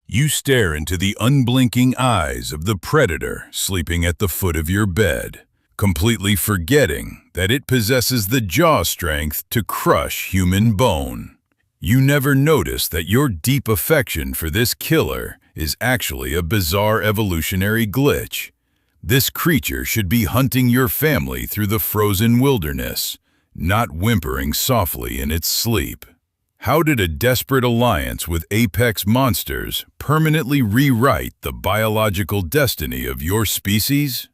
You stare into the unblinking eyes of the predator sleeping at the foot of your bed, completely forgetting that it possesses the jaw strength to crush human bone. You never notice that your deep affection for this killer is actually a bizarre evolutionary glitch. This creature should be hunting your family through the frozen wilderness, not whimpering softly in its sleep. How did a desperate alliance with apex monsters permanently rewrite the biological destiny of your species?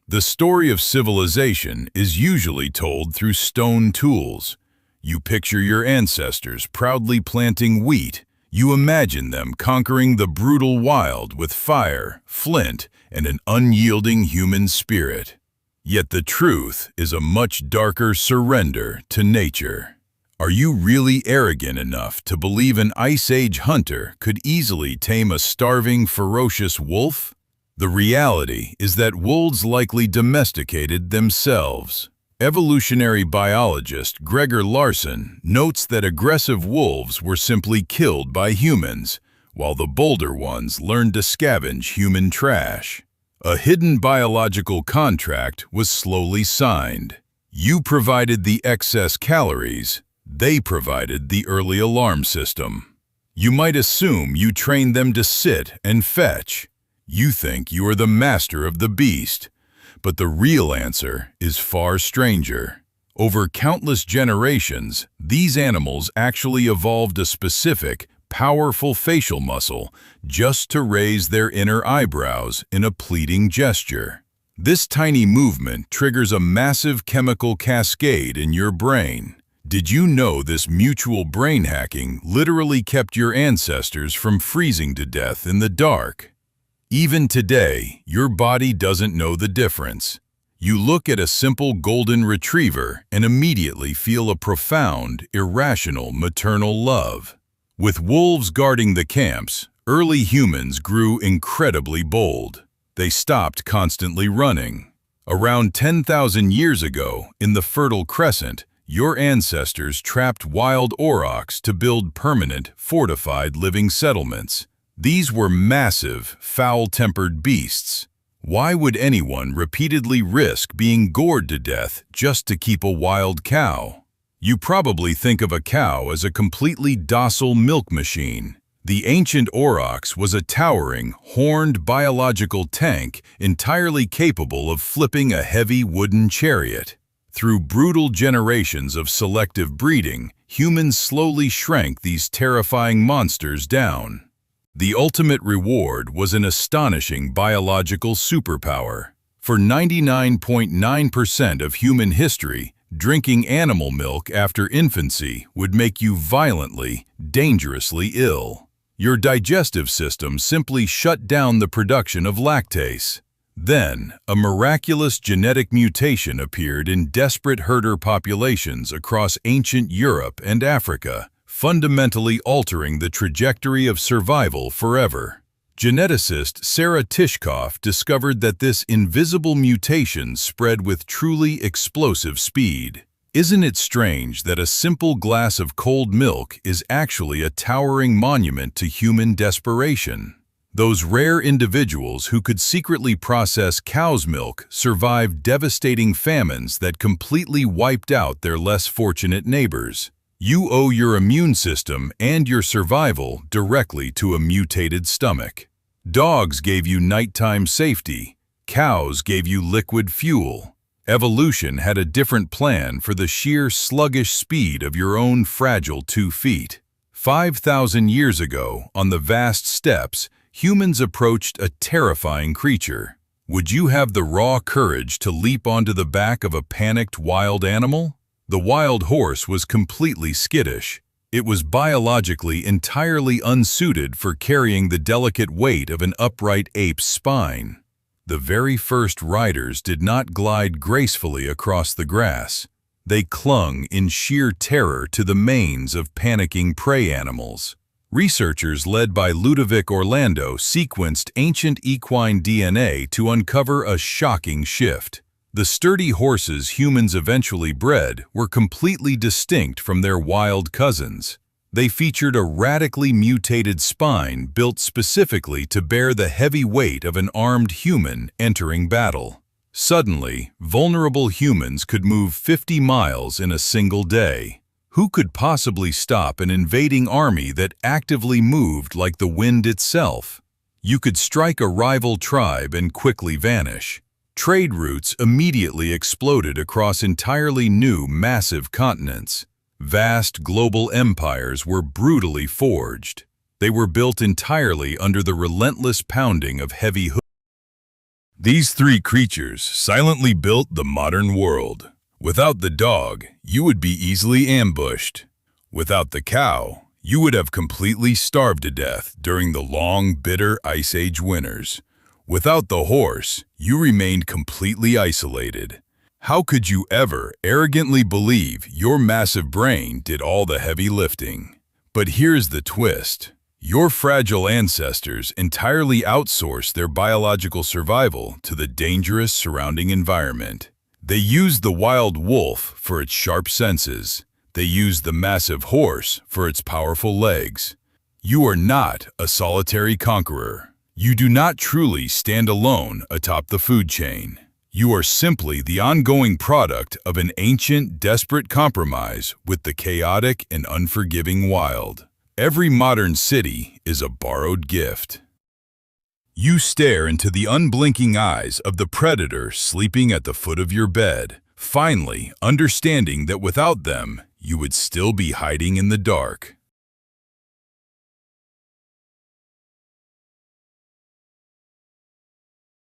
The story of civilization is usually told through stone tools. You picture your ancestors proudly planting wheat. You imagine them conquering the brutal wild with fire, flint, and an unyielding human spirit. Yet the truth is a much darker surrender to nature. Are you really arrogant enough to believe an Ice Age hunter could easily tame a starving, ferocious wolf? The reality is that wolves likely domesticated themselves. Evolutionary biologist Gregor Larson notes that aggressive wolves were simply killed by humans, while the bolder ones learned to scavenge human trash. A hidden biological contract was slowly signed. You provided the excess calories, they provided the early alarm system. You might assume you trained them to sit and fetch. You think you are the master of the beast. But the real answer is far stranger. Over countless generations, these animals actually evolved a specific, powerful facial muscle just to raise their inner eyebrows in a pleading gesture. This tiny movement triggers a massive chemical cascade in your brain. Did you know this mutual brain hacking literally kept your ancestors from freezing to death in the dark? Even today, your body doesn't know the difference. You look at a simple golden retriever and immediately feel a profound, irrational maternal love. With wolves guarding the camps, early humans grew incredibly bold. They stopped constantly running. Around 10,000 years ago, in the Fertile Crescent, your ancestors trapped wild aurochs to build permanent, fortified living settlements. These were massive, foul-tempered beasts. Why would anyone repeatedly risk being gored to death just to keep a wild cow? You probably think of a cow as a completely docile milk machine. The ancient aurochs was a towering, horned biological tank entirely capable of flipping a heavy wooden chariot. Through brutal generations of selective breeding, humans slowly shrank these terrifying monsters down. The ultimate reward was an astonishing biological superpower. For 99.9% of human history, drinking animal milk after infancy would make you violently, dangerously ill. Your digestive system simply shut down the production of lactase. Then, a miraculous genetic mutation appeared in desperate herder populations across ancient Europe and Africa, fundamentally altering the trajectory of survival forever. Geneticist Sarah Tishkoff discovered that this invisible mutation spread with truly explosive speed. Isn't it strange that a simple glass of cold milk is actually a towering monument to human desperation? Those rare individuals who could secretly process cow's milk survived devastating famines that completely wiped out their less fortunate neighbors. You owe your immune system and your survival directly to a mutated stomach. Dogs gave you nighttime safety. Cows gave you liquid fuel. Evolution had a different plan for the sheer sluggish speed of your own fragile 2 feet. 5,000 years ago, on the vast steppes, humans approached a terrifying creature. Would you have the raw courage to leap onto the back of a panicked wild animal? The wild horse was completely skittish. It was biologically entirely unsuited for carrying the delicate weight of an upright ape's spine. The very first riders did not glide gracefully across the grass. They clung in sheer terror to the manes of panicking prey animals. Researchers led by Ludovic Orlando sequenced ancient equine DNA to uncover a shocking shift. The sturdy horses humans eventually bred were completely distinct from their wild cousins. They featured a radically mutated spine built specifically to bear the heavy weight of an armed human entering battle. Suddenly, vulnerable humans could move 50 miles in a single day. Who could possibly stop an invading army that actively moved like the wind itself? You could strike a rival tribe and quickly vanish. Trade routes immediately exploded across entirely new, massive continents. Vast global empires were brutally forged. They were built entirely under the relentless pounding of heavy hooves. These three creatures silently built the modern world. Without the dog, you would be easily ambushed. Without the cow, you would have completely starved to death during the long, bitter Ice Age winters. Without the horse, you remained completely isolated. How could you ever arrogantly believe your massive brain did all the heavy lifting? But here's the twist. Your fragile ancestors entirely outsourced their biological survival to the dangerous surrounding environment. They used the wild wolf for its sharp senses. They used the massive horse for its powerful legs. You are not a solitary conqueror. You do not truly stand alone atop the food chain. You are simply the ongoing product of an ancient, desperate compromise with the chaotic and unforgiving wild. Every modern city is a borrowed gift. You stare into the unblinking eyes of the predator sleeping at the foot of your bed, finally understanding that without them, you would still be hiding in the dark.